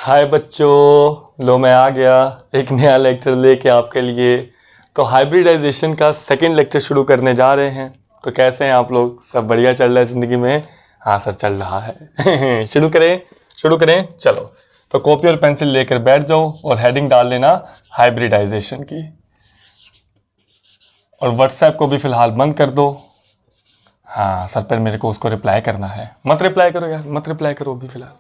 हाय बच्चों, लो मैं आ गया एक नया लेक्चर लेके आपके लिए। तो हाइब्रिडाइजेशन का सेकंड लेक्चर शुरू करने जा रहे हैं। तो कैसे हैं आप लोग? सब बढ़िया चल रहा है ज़िंदगी में? हाँ सर, चल रहा है। शुरू करें चलो। तो कॉपी और पेंसिल लेकर बैठ जाओ और हेडिंग डाल लेना हाइब्रिडाइजेशन की। और व्हाट्सएप को भी फ़िलहाल बंद कर दो। हाँ सर, पर मेरे को उसको रिप्लाई करना है। मत रिप्लाई करो यार, मत रिप्लाई करो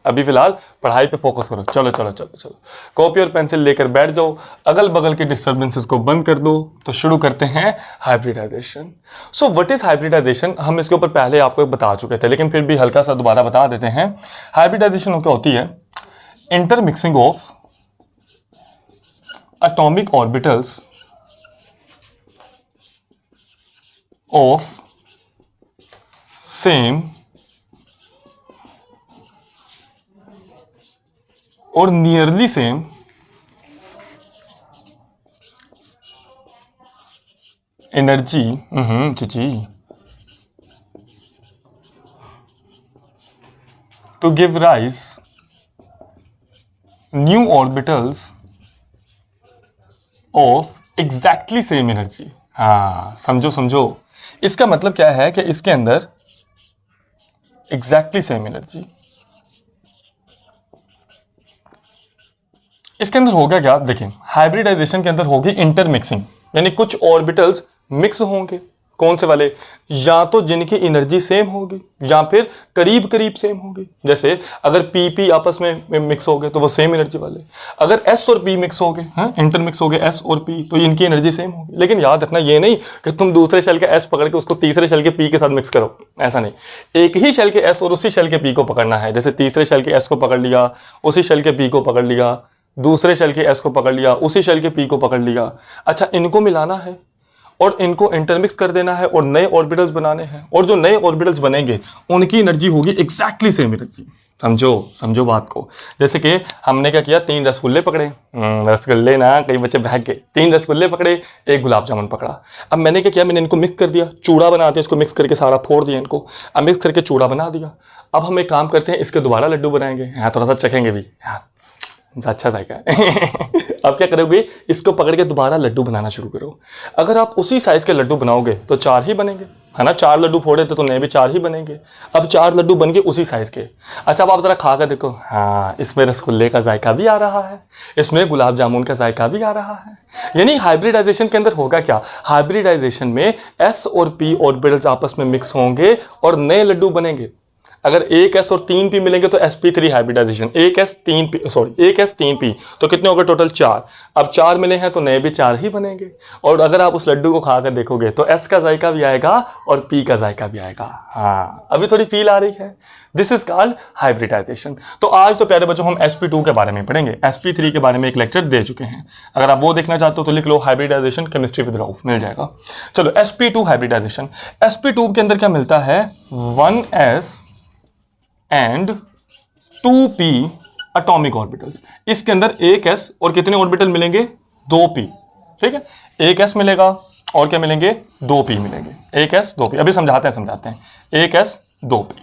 अभी फ़िलहाल पढ़ाई पे फोकस करो। चलो चलो चलो चलो, कॉपी और पेंसिल लेकर बैठ जाओ, अगल बगल की डिस्टर्बेंसेस को बंद कर दो। तो शुरू करते हैं hybridization. So what is hybridization? हम इसके ऊपर पहले आपको बता चुके थे, लेकिन फिर भी हल्का सा दोबारा बता देते हैं। हाइब्रिडाइजेशन क्या होती है? Intermixing of atomic orbitals of same और nearly same energy which to give rise new orbitals of exactly same energy. हाँ समझो समझो, इसका मतलब क्या है कि इसके अंदर एग्जैक्टली सेम एनर्जी, इसके अंदर होगा क्या? देखें, हाइब्रिडाइजेशन के अंदर होगी इंटरमिक्सिंग, यानी कुछ ऑर्बिटल्स मिक्स होंगे। कौन से वाले? या तो जिनकी एनर्जी सेम होगी या फिर करीब करीब सेम होगी। जैसे अगर पी पी आपस में मिक्स हो गए तो वो सेम एनर्जी वाले। अगर एस और पी मिक्स हो गए, हाँ इंटरमिक्स हो गए एस और पी, तो इनकी एनर्जी सेम होगी। लेकिन याद रखना ये नहीं कि तुम दूसरे शेल के एस पकड़ के उसको तीसरे शेल के पी के साथ मिक्स करो, ऐसा नहीं। एक ही शेल के एस और उसी शेल के पी को पकड़ना है। जैसे तीसरे शेल के एस को पकड़ लिया, उसी शेल के पी को पकड़ लिया, दूसरे शेल के एस को पकड़ लिया, उसी शेल के पी को पकड़ लिया। अच्छा, इनको मिलाना है और इनको इंटरमिक्स कर देना है और नए ऑर्बिटल्स बनाने हैं। और जो नए ऑर्बिटल्स बनेंगे उनकी एनर्जी होगी एग्जैक्टली सेम एनर्जी। समझो समझो बात को। जैसे कि हमने क्या किया, 3 रसगुल्ले पकड़े, रसगुल्ले ना, कई बच्चे बहक गए। 3 रसगुल्ले पकड़े, 1 गुलाब जामुन पकड़ा। अब मैंने क्या किया, मैंने इनको मिक्स कर दिया, चूड़ा बना दिया, इसको मिक्स करके सारा फोड़ दिया इनको। अब मिक्स करके चूड़ा बना दिया। अब हम एक काम करते हैं, इसके दोबारा लड्डू बनाएंगे। हाँ थोड़ा सा चखेंगे भी, हाँ अच्छा जाएगा। अब क्या करोगे, इसको पकड़ के दोबारा लड्डू बनाना शुरू करो। अगर आप उसी साइज के लड्डू बनाओगे तो 4 ही बनेंगे, है ना। 4 लड्डू फोड़े थे तो नए भी 4 ही बनेंगे। अब 4 लड्डू बन गए उसी साइज के। अच्छा, अब आप जरा खा कर देखो, हाँ इसमें रसगुल्ले का जायका भी आ रहा है, इसमें गुलाब जामुन का जायका भी आ रहा है। यानी हाइब्रिडाइजेशन के अंदर होगा क्या, हाइब्रिडाइजेशन में एस और पी ऑर्बिटल्स आपस में मिक्स होंगे और नए लड्डू बनेंगे। अगर 1 एस और 3 पी मिलेंगे तो sp3 hybridization. 1 S 3 P, sorry 1 S 3 P, तो कितने हो गए टोटल? 4। अब 4 मिले हैं तो नए भी 4 ही बनेंगे। और अगर आप उस लड्डू को खाकर देखोगे तो s का जायका भी आएगा और p का जायका भी आएगा। हाँ अभी थोड़ी फील आ रही है। This is called hybridization. तो आज तो प्यारे बच्चों हम sp2 के बारे में पढ़ेंगे। sp3 के बारे में एक लेक्चर दे चुके हैं, अगर आप वो देखना चाहते हो तो लिख लो हाइब्रिडाइजेशन केमिस्ट्री विद रऊफ, मिल जाएगा। चलो sp2 हाइब्रिडाइजेशन। sp2 के अंदर क्या मिलता है? 1s and 2p atomic orbitals. इसके अंदर 1s और कितने ऑर्बिटल मिलेंगे? 2p। ठीक है, 1s मिलेगा और क्या मिलेंगे? 2p मिलेंगे। 1s 2p, अभी समझाते हैं। 1s 2p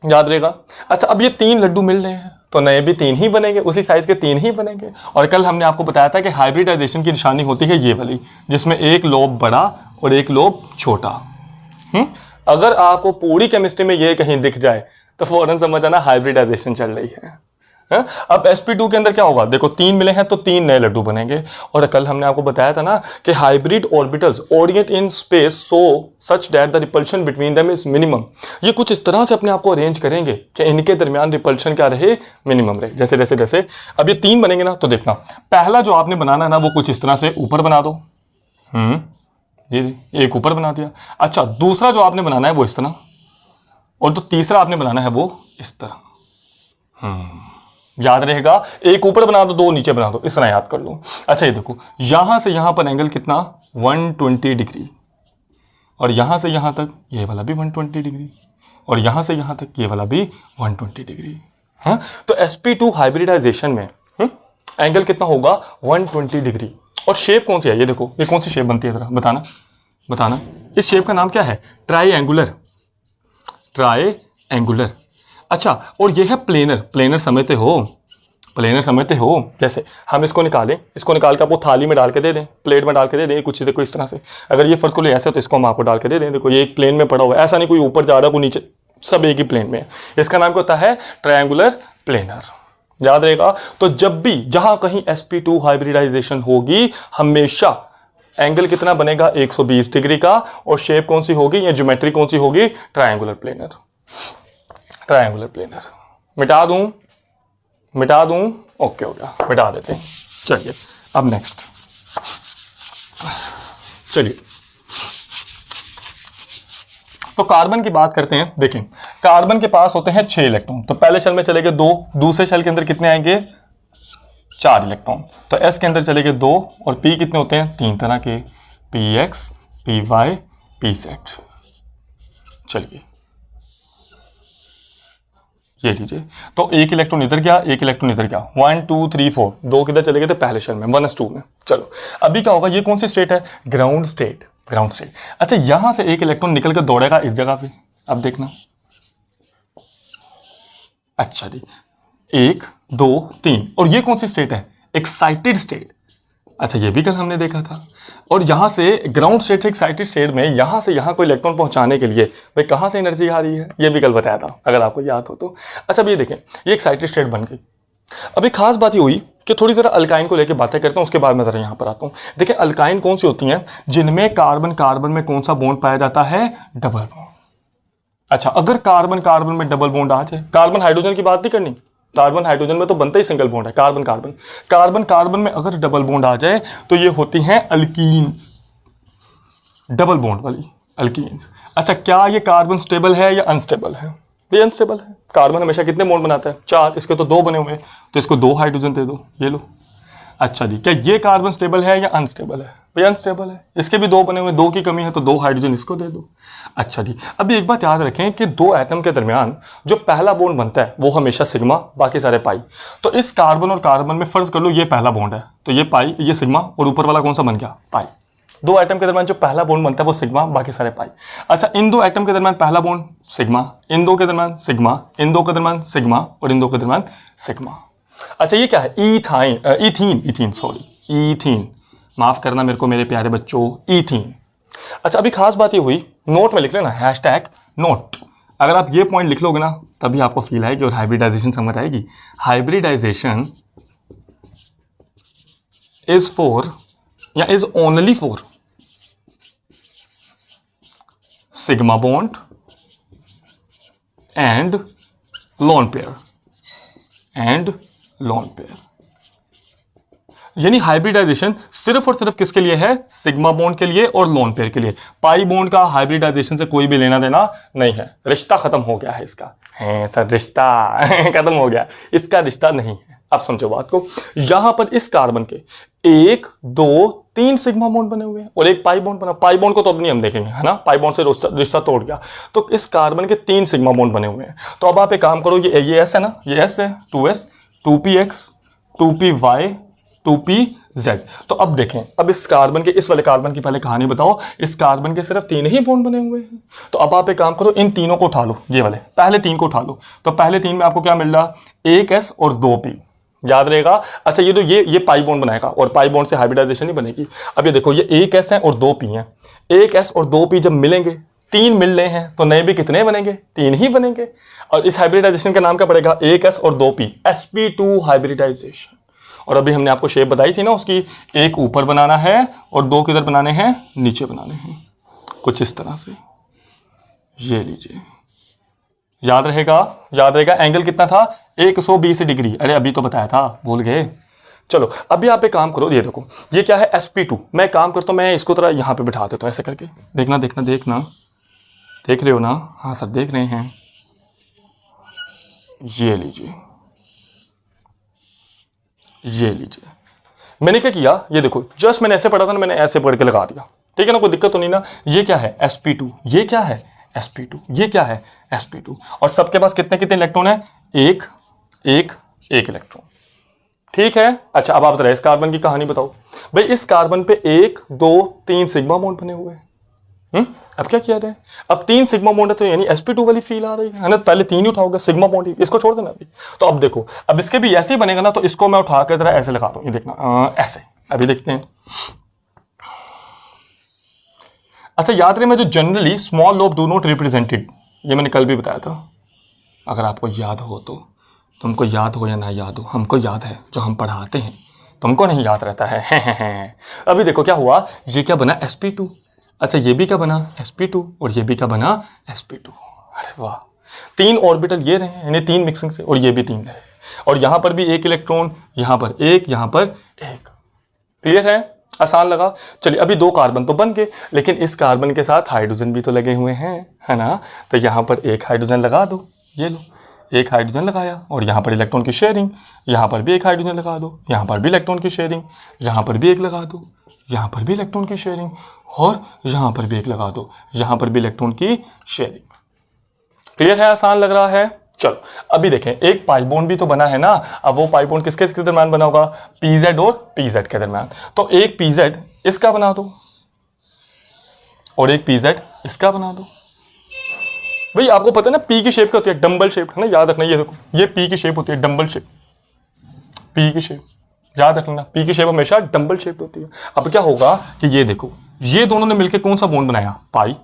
याद रहेगा। अच्छा, अब ये 3 लड्डू मिल रहे हैं तो नए भी 3 ही बनेंगे, उसी साइज के 3 ही बनेंगे। और कल हमने आपको बताया था कि हाइब्रिडाइजेशन की निशानी होती है ये वाली, जिसमें एक लोब बड़ा और एक लोब छोटा। अगर आपको पूरी केमिस्ट्री में ये कहीं दिख जाए तो फौरन समझ आना हाइब्रिडाइजेशन चल रही है। अब sp2 के अंदर क्या होगा? देखो 3 मिले हैं तो 3 नए लड्डू बनेंगे। और कल हमने आपको बताया था ना कि hybrid orbitals Orient in space so such that the repulsion between them is minimum. ये कुछ इस तरह से अपने आप को अरेंज करेंगे कि इनके दरमियान रिपल्शन क्या रहे? मिनिमम रहे। जैसे जैसे जैसे अब ये 3 बनेंगे ना, तो देखना पहला जो आपने बनाना है ना वो कुछ इस तरह से ऊपर बना दो। ये एक ऊपर बना दिया। अच्छा, दूसरा जो आपने बनाना है वो इस तरह, और जो तीसरा आपने बनाना है वो इस तरह। याद रहेगा, एक ऊपर बना दो, 2 नीचे बना दो, इस तरह याद कर लो। अच्छा ये देखो, यहां से यहां पर एंगल कितना? 120 डिग्री। और यहां से यहां तक ये वाला भी 120 डिग्री, और यहां से यहां तक ये वाला भी 120 डिग्री। हाँ, तो sp2 हाइब्रिडाइजेशन में एंगल कितना होगा? 120 डिग्री। और शेप कौन सी है? ये देखो, ये कौन सी शेप बनती है, जरा बताना। इस शेप का नाम क्या है? ट्राइएंगुलर। अच्छा, और ये है प्लेनर। प्लेनर समझते हो? प्लेनर समझते हो? जैसे हम इसको निकालें, इसको निकाल के आपको थाली में डाल के दे दें, प्लेट में डाल के दे दें, कुछ देखो इस तरह से। अगर ये फर्स्ट को ले ऐसे तो इसको हम आपको डाल के दे दें, देखो ये एक प्लेन में पड़ा हुआ है, ऐसा नहीं कोई ऊपर जा रहा कोई नीचे, सब एक ही प्लेन में है। इसका नाम क्या होता है? Triangular planar. याद रहेगा। तो जब भी जहां कहीं sp2 हाइब्रिडाइजेशन होगी, हमेशा एंगल कितना बनेगा? 120 डिग्री का। और शेप कौन सी होगी या ज्योमेट्री कौन सी होगी? Triangular planar. Triangular planar. मिटा दूं? ओके हो गया, मिटा देते हैं। चलिए अब नेक्स्ट, चलिए तो कार्बन की बात करते हैं। देखें, कार्बन के पास होते हैं 6 इलेक्ट्रॉन, तो पहले शेल में चले गए 2, दूसरे शेल के अंदर कितने आएंगे? 4 इलेक्ट्रॉन। तो s के अंदर चले गए 2, और p कितने होते हैं? 3 तरह के, px, py, pz। चलिए ये लीजिए, तो एक इलेक्ट्रॉन इधर गया, एक इलेक्ट्रॉन इधर गया, 1 2 3 4, 2 किधर चले गए थे? पहले शेल में, 1s2 में। चलो अभी क्या होगा? ये कौन सी स्टेट है? Ground state. Ground state. अच्छा, यहां से एक इलेक्ट्रॉन निकल कर दौड़ेगा इस जगह पे, अब देखना। अच्छा जी, 1 2 3, और ये कौन सी स्टेट है? Excited state. अच्छा, ये भी कल हमने देखा था। और यहां से ग्राउंड स्टेट से एक्साइटेड स्टेट में यहां से यहां कोई इलेक्ट्रॉन पहुंचाने के लिए भाई कहां से एनर्जी आ रही है? ये भी कल बताया था, अगर आपको याद हो तो। अच्छा, अब ये देखें, ये एक्साइटेड स्टेट बन गई। अब एक खास बात ये हुई कि थोड़ी जरा अल्काइन को लेकर बातें करता हूं, उसके बाद मैं जरा यहां पर आता हूं। देखिए, अल्काइन कौन सी होती हैं? जिनमें कार्बन कार्बन में कौन सा बॉन्ड पाया जाता है? Double bond. अच्छा, अगर कार्बन कार्बन में डबल बॉन्ड आ जाए, कार्बन हाइड्रोजन की बात नहीं करनी, कार्बन हाइड्रोजन में तो बनता ही सिंगल बॉन्ड है। कार्बन कार्बन, कार्बन कार्बन में अगर डबल बॉन्ड आ जाए तो ये होती हैं अल्कीन्स, डबल बॉन्ड वाली अल्कीन्स। अच्छा, क्या ये कार्बन स्टेबल है या अनस्टेबल है? ये अनस्टेबल है। कार्बन हमेशा कितने बॉन्ड बनाता है? 4, इसके तो 2 बने हुए हैं, तो इसको 2 हाइड्रोजन दे दो, ये लो। अच्छा जी, क्या ये कार्बन स्टेबल है या अनस्टेबल है? भाई अनस्टेबल है, इसके भी 2 बने हुए, 2 की कमी है तो 2 हाइड्रोजन इसको दे दो। अच्छा जी, अभी एक बात याद रखें कि 2 एटम के दरमियान जो पहला बॉन्ड बनता है वो हमेशा सिग्मा, बाकी सारे पाई। तो इस कार्बन और कार्बन में फर्ज कर लो ये पहला बॉन्ड है, तो ये पाई, ये सिग्मा, और ऊपर वाला कौन सा बन गया? पाई। 2 एटम के दरमियान जो पहला बॉन्ड बनता है वो सिग्मा, बाकी सारे पाई। अच्छा, इन 2 एटम के दरमियान पहला बॉन्ड सिग्मा, इन 2 के दरमियान सिग्मा, इन 2 के दरमियान सिग्मा, और इन 2 के दरमियान सिग्मा। अच्छा, ये क्या है? ईथीन, माफ करना मेरे को मेरे प्यारे बच्चों, ईथीन। अच्छा, अभी खास बात ये हुई, नोट में लिख लेना, #नोट। अगर आप ये पॉइंट लिख लोगे ना, तभी आपको फील आएगी और हाइब्रिडाइजेशन समझ आएगी। हाइब्रिडाइजेशन इज फॉर या is only for sigma bond and lone pair, यानी हाइब्रिडाइजेशन सिर्फ और सिर्फ किसके लिए है? सिग्मा बॉन्ड के लिए और लोन पेयर के लिए। पाई बॉन्ड का हाइब्रिडाइजेशन से कोई भी लेना देना नहीं है, रिश्ता खत्म हो गया है इसका। है सर, रिश्ता खत्म हो गया, इसका रिश्ता नहीं है। अब समझो बात को, यहां पर इस कार्बन के 1 2 3 सिग्मा बॉन्ड बने हुए हैं और एक पाई बॉन्ड बना। पाई बॉन्ड को तो अब नहीं हम देखेंगे, है ना, पाई बॉन्ड से रिश्ता तोड़ गया। तो इस कार्बन के 3 सिग्मा बॉन्ड बने हुए हैं। तो अब आप एक काम करो, ये S है ना, ये S है, 2S, 2px, 2py, 2pz। तो अब देखें, अब इस कार्बन के, इस वाले कार्बन की पहले कहानी बताओ। इस कार्बन के सिर्फ 3 ही बॉन्ड बने हुए हैं। तो अब आप एक काम करो, इन तीनों को उठा लो, ये वाले पहले 3 को उठा लो। तो पहले 3 में आपको क्या मिल रहा? 1s और 2p, याद रहेगा। अच्छा, ये तो ये पाई बॉन्ड बनाएगा और पाई बॉन्ड से हाइब्रिडाइजेशन ही बनेगी। अब ये देखो, ये 1s है और 2p है। 1s और 2p जब मिलेंगे, 3 मिल रहे हैं, तो नए भी कितने बनेंगे? 3 ही बनेंगे। और इस हाइब्रिडाइजेशन का नाम क्या पड़ेगा? 1s और 2p, sp2 हाइब्रिडाइजेशन। और अभी हमने आपको शेप बताई थी ना उसकी, एक ऊपर बनाना है और 2 किधर बनाने हैं? नीचे बनाने हैं, कुछ इस तरह से। ये लीजिए, याद रहेगा। एंगल कितना था? 120 डिग्री। अरे अभी तो बताया था, भूल गए। चलो अभी आप एक काम करो, ये देखो, ये क्या है? sp2। मैं काम करता हूँ, मैं इसको थोड़ा यहाँ पे बिठा देता हूँ ऐसे करके। देखना, देख रहे हो ना? हाँ सर, देख रहे हैं। ये लीजिए, मैंने क्या किया, ये देखो, जस्ट मैंने ऐसे पढ़ा था ना, मैंने ऐसे पढ़ के लगा दिया, ठीक है ना, कोई दिक्कत तो नहीं ना। ये क्या है? sp2। ये क्या है? sp2। ये क्या है? sp2। और सबके पास कितने कितने इलेक्ट्रॉन है? एक इलेक्ट्रॉन, ठीक है। अच्छा, अब आप जरा इस कार्बन की कहानी बताओ। भाई इस कार्बन पे 1 2 3 सिग्मा बॉन्ड बने हुए हैं, अब क्या किया जाए, अब 3 सिग्मा बॉन्ड है तो यानी sp2 वाली फील आ रही है ना, पहले 3 ही उठाओगे सिग्मा बॉन्ड ही, इसको छोड़ देना अभी। तो अब देखो, अब इसके भी ऐसे ही बनेगा ना, तो इसको मैं उठा कर जरा ऐसे लगा दूं, ये देखना ऐसे, अभी देखते हैं। अच्छा याद रहे, मैं जो generally small lobe do not represented, ये मैंने कल भी बताया था, अगर आपको याद हो तो, तुमको याद हो या ना याद हो, हमको याद है, जो हम पढ़ाते हैं तुमको नहीं याद रहता है। अभी देखो क्या हुआ, ये क्या बना sp2, अच्छा ये भी क्या बना sp2, और ये भी क्या बना sp2। अरे वाह, 3 ऑर्बिटल ये रहे, यानी 3 मिक्सिंग से, और ये भी 3 रहे, और यहाँ पर भी 1 इलेक्ट्रॉन, यहाँ पर 1, यहाँ पर 1। क्लियर है, आसान लगा। चलिए अभी 2 कार्बन तो बन गए, लेकिन इस कार्बन के साथ हाइड्रोजन भी तो लगे हुए हैं, है ना, तो यहाँ पर 1 हाइड्रोजन लगा दो, ये लो 1 हाइड्रोजन लगाया, और यहाँ पर इलेक्ट्रॉन की शेयरिंग, यहाँ पर भी 1 हाइड्रोजन लगा दो, यहाँ पर भी इलेक्ट्रॉन की शेयरिंग, यहाँ पर भी 1 लगा दो, यहाँ पर भी इलेक्ट्रॉन की शेयरिंग, और यहाँ पर भी 1 लगा दो, यहाँ पर भी इलेक्ट्रॉन की शेयरिंग। क्लियर है, आसान लग रहा है। चलो अभी देखें, एक पाई बॉन्ड भी तो बना है ना, अब वो पाई बॉन्ड किसके दरम्यान बना होगा, pz और pz के दरम्यान, तो एक pz इसका बना दो और एक pz इसका बना दो। भाई आपको पता है ना, p की शेप क्या होती है, डंबल शेप, है ना, याद रखना, ये देखो ये p की शेप होती है, डंबल शेप, p की शेप याद रखना, p की शेप हमेशा डंबल शेप होती है। अब क्या होगा कि ये देखो, ये दोनों ने मिलकर कौन सा बॉन्ड बनाया, पाई,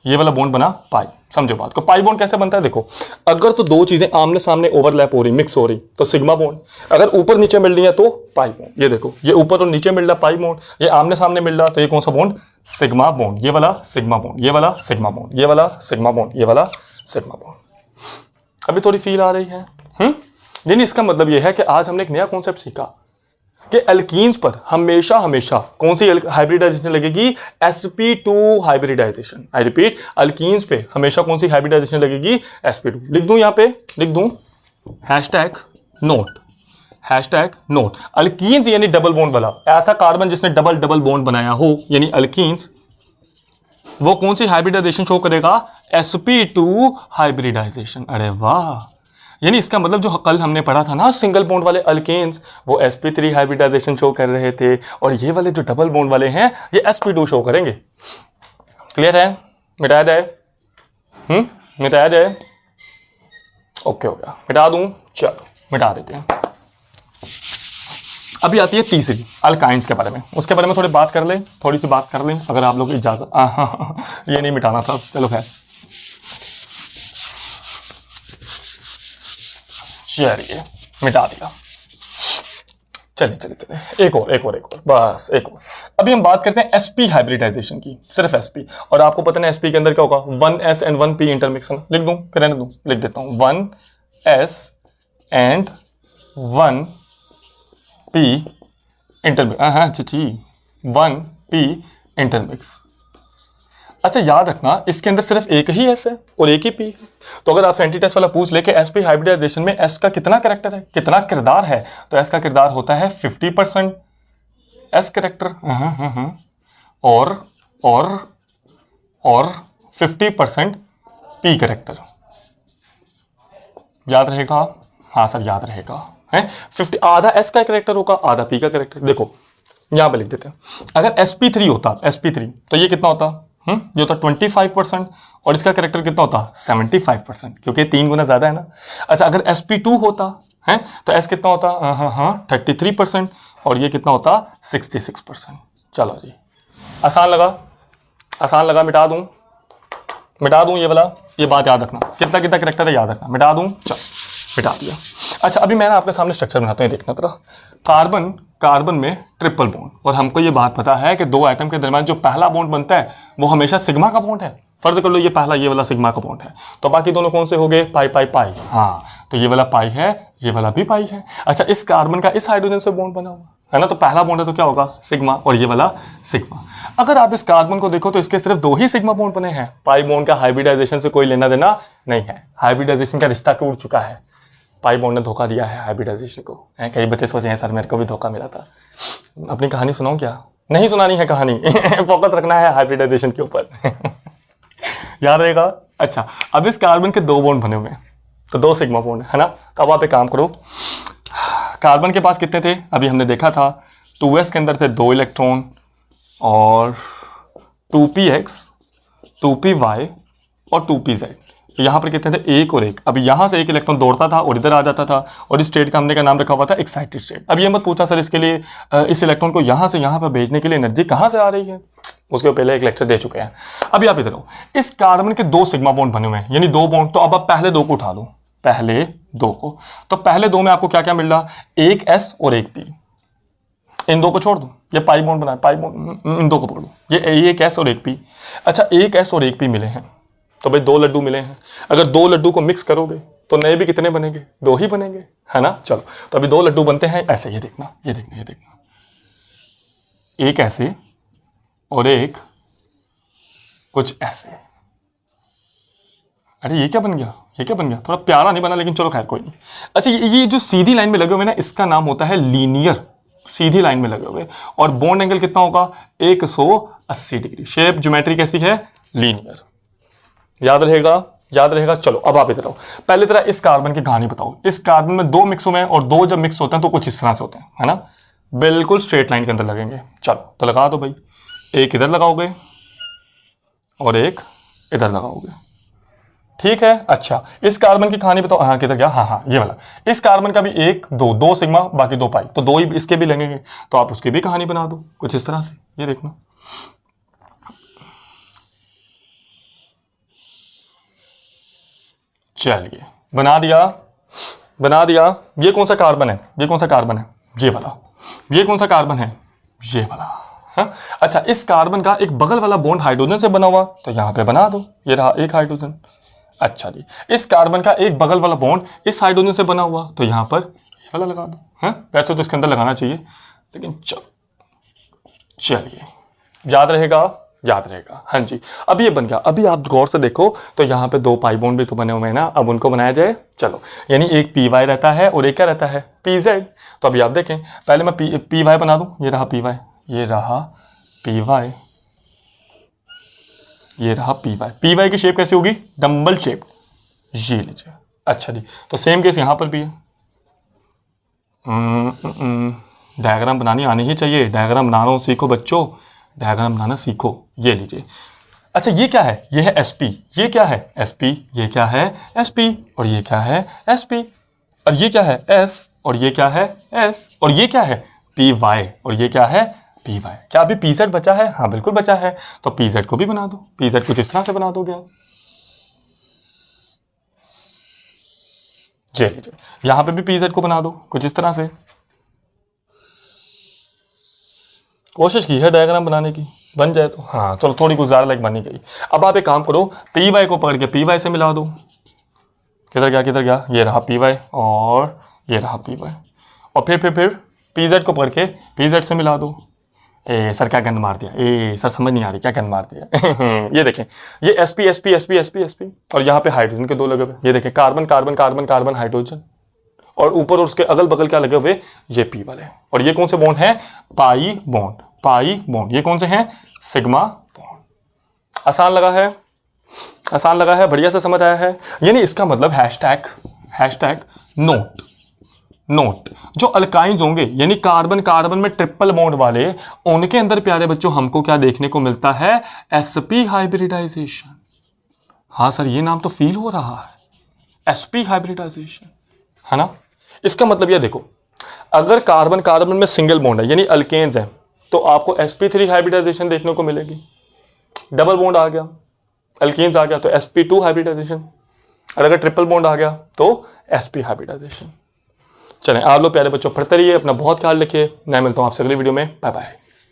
ये वाला बॉन्ड बना पाई, समझो बात को। पाई बॉन्ड कैसे बनता है, देखो अगर तो 2 चीजें आमने सामने ओवरलैप हो रही, मिक्स हो रही, तो सिग्मा बॉन्ड, अगर ऊपर नीचे मिल रही है तो पाई बॉन्ड। ये देखो, ये ऊपर और नीचे मिल रहा पाई बॉन्ड, ये आमने सामने मिल रहा, तो ये कौन सा बॉन्ड, सिग्मा बॉन्ड, ये वाला सिग्मा बॉन्ड, ये वाला सिग्मा बॉन्ड, ये वाला सिग्मा बॉन्ड, ये वाला सिग्मा बॉन्ड। अभी थोड़ी फील आ रही है। यानी इसका मतलब यह है कि आज हमने एक नया कॉन्सेप्ट सीखा कि एल्कीन्स पर हमेशा हमेशा कौन सी हाइब्रिडाइजेशन लगेगी, sp2 hybridisation. I repeat, alkenes पे हमेशा कौन सी हाइब्रिडाइजेशन लगेगी, sp2। लिख दूं, यहां पे लिख दूं #नोट, एल्कीन्स यानी डबल बॉन्ड वाला, ऐसा कार्बन जिसने डबल डबल बॉन्ड बनाया हो, यानी एल्कीन्स, वो कौन सी हाइब्रिडाइजेशन शो करेगा, sp2 हाइब्रिडाइजेशन। अरे वाह, यानी इसका मतलब जो कल हमने पढ़ा था ना, सिंगल बॉन्ड वाले अल्केन्स वो sp3 हाइब्रिडाइजेशन शो कर रहे थे, और ये वाले जो डबल बॉन्ड वाले हैं ये sp2 शो करेंगे। क्लियर है, मिटाया जाए, मिटाया जाए, ओके हो गया, मिटा दूं, चलो मिटा देते हैं। अभी आती है तीसरी, अल्काइंस के बारे में, उसके बारे में थोड़ी बात कर लें, थोड़ी सी बात कर लें, अगर आप लोग इजाजत। ये नहीं मिटाना था, चलो खैर, चलिए मिटा दिया। चलिए चलिए चलिए, एक और बस एक और। अभी हम बात करते हैं sp हाइब्रिडाइजेशन की, सिर्फ sp, और आपको पता है sp के अंदर क्या होगा, 1s एंड 1p इंटरमिक्स। लिख दूं, रहने दूं, लिख देता हूं 1s एंड 1p इंटरमिक्स, हाँ जी 1p इंटरमिक्स। अच्छा याद रखना, इसके अंदर सिर्फ एक ही s है और एक ही p है, तो अगर आपसे एंटी टेस्ट वाला पूछ ले कि sp हाइब्रिडाइजेशन में s का कितना कैरेक्टर है, कितना किरदार है, तो s का किरदार होता है 50% s कैरेक्टर, और 50% p कैरेक्टर। याद रहेगा, हाँ सर याद रहेगा, है 50, आधा s का कैरेक्टर होगा, आधा p का कैरेक्टर। देखो यहां पे लिख देते हैं, अगर sp3 होता, sp3 तो ये कितना होता, ये होता 25%, और इसका कैरेक्टर कितना होता 75%, क्योंकि 3 गुना ज्यादा है ना। अच्छा अगर sp2 होता है तो s कितना होता, 33%, और ये कितना होता 66%। चलो जी, आसान लगा, मिटा दूं ये वाला, ये बात याद रखना, कितना कितना कैरेक्टर है याद रखना, मिटा दूं, चलो मिटा दिया। अच्छा अभी मैं आपके सामने स्ट्रक्चर बनाता हूँ, देखना तरह कार्बन में ट्रिपल बॉन्ड, और हमको ये बात पता है कि 2 एटम के दरमियान जो पहला बॉन्ड बनता है वो हमेशा सिग्मा का बॉन्ड है। फर्ज कर लो ये पहला, ये वाला सिग्मा का बॉन्ड है, तो बाकी दोनों कौन से हो गए, पाई पाई पाई, हाँ तो ये वाला पाई है, ये वाला भी पाई है। अच्छा इस कार्बन का इस हाइड्रोजन से बॉन्ड बना हुआ है ना, तो पहला बॉन्ड है तो क्या होगा सिग्मा, और ये वाला सिग्मा। अगर आप इस कार्बन को देखो तो इसके सिर्फ 2 ही सिग्मा बॉन्ड बने हैं, पाई बॉन्ड का हाइब्रिडाइजेशन से कोई लेना देना नहीं है, हाइब्रिडाइजेशन का रिश्ता टूट चुका है, पाई बॉन्ड ने धोखा दिया है हाइब्रिडाइजेशन को। कई बच्चे सोचे हैं सर मेरे को भी धोखा मिला था। अपनी कहानी सुनाऊं क्या, नहीं सुनानी है कहानी फोकस रखना है हाइब्रिडाइजेशन के ऊपर याद रहेगा। अच्छा अब इस कार्बन के 2 बॉन्ड बने हुए हैं, तो 2 सिग्मा बॉन्ड है ना, तो अब आप एक काम करो, कार्बन के पास कितने थे, अभी हमने देखा था 2s के अंदर थे 2 इलेक्ट्रॉन और 2px 2py और 2pz। यहाँ पर कितने थे, एक और एक। अब यहाँ से एक इलेक्ट्रॉन दौड़ता था और इधर आ जाता था, और इस स्टेट का हमने का नाम रखा हुआ था एक्साइटेड स्टेट। अब ये मत पूछना सर इसके लिए इस इलेक्ट्रॉन को यहाँ से यहाँ पर भेजने के लिए एनर्जी कहाँ से आ रही है, उसके पहले एक लेक्चर दे चुके हैं। अभी आप इधर हो, इस कार्बन के 2 सिग्मा बॉन्ड बने हुए हैं, यानी 2 बॉन्ड। तो अब आप पहले 2 को उठा लो, पहले 2 को। तो पहले 2 में आपको क्या क्या मिल रहा, एक S और एक P। इन 2 को छोड़ दो, ये पाई बॉन्ड बना, पाई बॉन्ड, इन 2 को पकड़ो, ये एक S और एक P। अच्छा, एक S और एक P मिले हैं, तो भाई 2 लड्डू मिले हैं। अगर 2 लड्डू को मिक्स करोगे तो नए भी कितने बनेंगे, 2 ही बनेंगे, है ना। चलो, तो अभी 2 लड्डू बनते हैं ऐसे, ये देखना, ये देखना, ये देखना, एक ऐसे और एक कुछ ऐसे। अरे ये क्या बन गया, ये क्या बन गया, थोड़ा प्यारा नहीं बना, लेकिन चलो खैर कोई नहीं। अच्छा, ये जो सीधी लाइन में लगे हुए ना, इसका नाम होता है लीनियर, सीधी लाइन में लगे हुए। और बॉन्ड एंगल कितना होगा, 180 डिग्री। शेप ज्योमेट्री कैसी है, लीनियर। याद रहेगा, याद रहेगा। चलो अब आप इधर आओ, पहले तरह इस कार्बन की कहानी बताओ। इस कार्बन में 2 मिक्स हुए हैं, और 2 जब मिक्स होते हैं तो कुछ इस तरह से होते हैं, है ना, बिल्कुल स्ट्रेट लाइन के अंदर लगेंगे। चलो तो लगा दो भाई, एक इधर लगाओगे और एक इधर लगाओगे, ठीक है। अच्छा, इस कार्बन की कहानी बताओ। हाँ किधर गया, हाँ ये वाला। इस कार्बन का भी 1 2 सिग्मा, बाकी 2 पाई, तो 2 ही इसके भी लगेंगे, तो आप उसकी भी कहानी बना दो कुछ इस तरह से, ये देखना। चलिए, बना दिया, बना दिया। ये कौन सा कार्बन है, ये कौन सा कार्बन है, ये वाला। ये कौन सा कार्बन है, ये वाला। हाँ? अच्छा, इस कार्बन का एक बगल वाला बॉन्ड हाइड्रोजन से बना हुआ, तो यहाँ पे बना दो, ये रहा एक हाइड्रोजन। अच्छा जी, इस कार्बन का एक बगल वाला बॉन्ड इस हाइड्रोजन से बना हुआ, तो यहाँ पर ये वाला लगा दो। हाँ, वैसे तो इसके अंदर लगाना चाहिए, लेकिन चलिए, याद रहेगा, याद रहेगा। हाँ जी, अब ये बन गया। अभी आप गौर से देखो तो यहाँ पे 2 पाई बॉन्ड भी तो बने हुए हैं ना, अब उनको बनाया जाए। चलो, यानी एक py रहता है और एक क्या रहता है, pz। तो अभी आप देखें, पहले मैं py बना दूं, ये रहा py, ये रहा py, ये रहा py की शेप कैसी होगी, डम्बल शेप, ये लीजिए। अच्छा जी, तो सेम केस यहाँ पर भी है। डायग्राम बनानी आनी ही चाहिए, डायग्राम बनाना सीखो बच्चों, डायग्राम बनाना सीखो। ये लीजिए। अच्छा, ये क्या है, ये है sp, ये क्या है sp, ये क्या है sp, और ये क्या है sp, और ये क्या है s, और ये क्या है s, और ये क्या है py, और ये क्या है py। क्या अभी pz बचा है, हाँ बिल्कुल बचा है, तो pz को भी बना दो। pz कुछ इस तरह से बना दोगे आप, ये लीजिए। यहां पे भी pz को बना दो कुछ इस तरह से। कोशिश की है डायग्राम बनाने की, बन जाए तो हाँ, चलो थोड़ी गुजार लाइक बनी गई। अब आप एक काम करो, py को पकड़ के py से मिला दो। किधर गया, किधर गया, ये रहा py और ये रहा py, और फिर pz को पकड़ के pz से मिला दो। ए सर क्या गंद मार दिया, ए सर समझ नहीं आ रही क्या गंद मार दिया। ये देखें, ये sp sp sp sp sp, और यहाँ पे हाइड्रोजन के 2 लगे हुए, ये देखें carbon carbon carbon carbon hydrogen, और ऊपर और उसके अगल बगल क्या लगे हुए, ये p वाले। और ये कौन से बॉन्ड हैं, पाई बॉन्ड, पाई बॉन्ड। ये कौन से हैं, सिग्मा बॉन्ड। आसान लगा है, आसान लगा है, बढ़िया से समझ आया है। यानी इसका मतलब हैशटैग नोट, नोट जो अल्काइंस होंगे, यानी कार्बन कार्बन में ट्रिपल बॉन्ड वाले, उनके अंदर प्यारे बच्चों हमको क्या देखने को मिलता है, sp हाइब्रिडाइजेशन। हाँ सर, ये नाम तो फील हो रहा है, sp हाइब्रिडाइजेशन, है ना। इसका मतलब ये देखो, अगर कार्बन कार्बन में सिंगल बॉन्ड है यानी अल्केन्स है, तो आपको sp3 हाइब्रिडाइजेशन देखने को मिलेगी। डबल बॉन्ड आ गया, अल्केन्स आ गया, तो sp2 हाइब्रिडाइजेशन, और अगर ट्रिपल बॉन्ड आ गया तो sp हाइब्रिडाइजेशन। चलें, आप लोग प्यारे बच्चों पढ़ते रहिए, अपना बहुत ख्याल रखिए। मैं मिलता हूँ आपसे अगली वीडियो में, बाय बाय।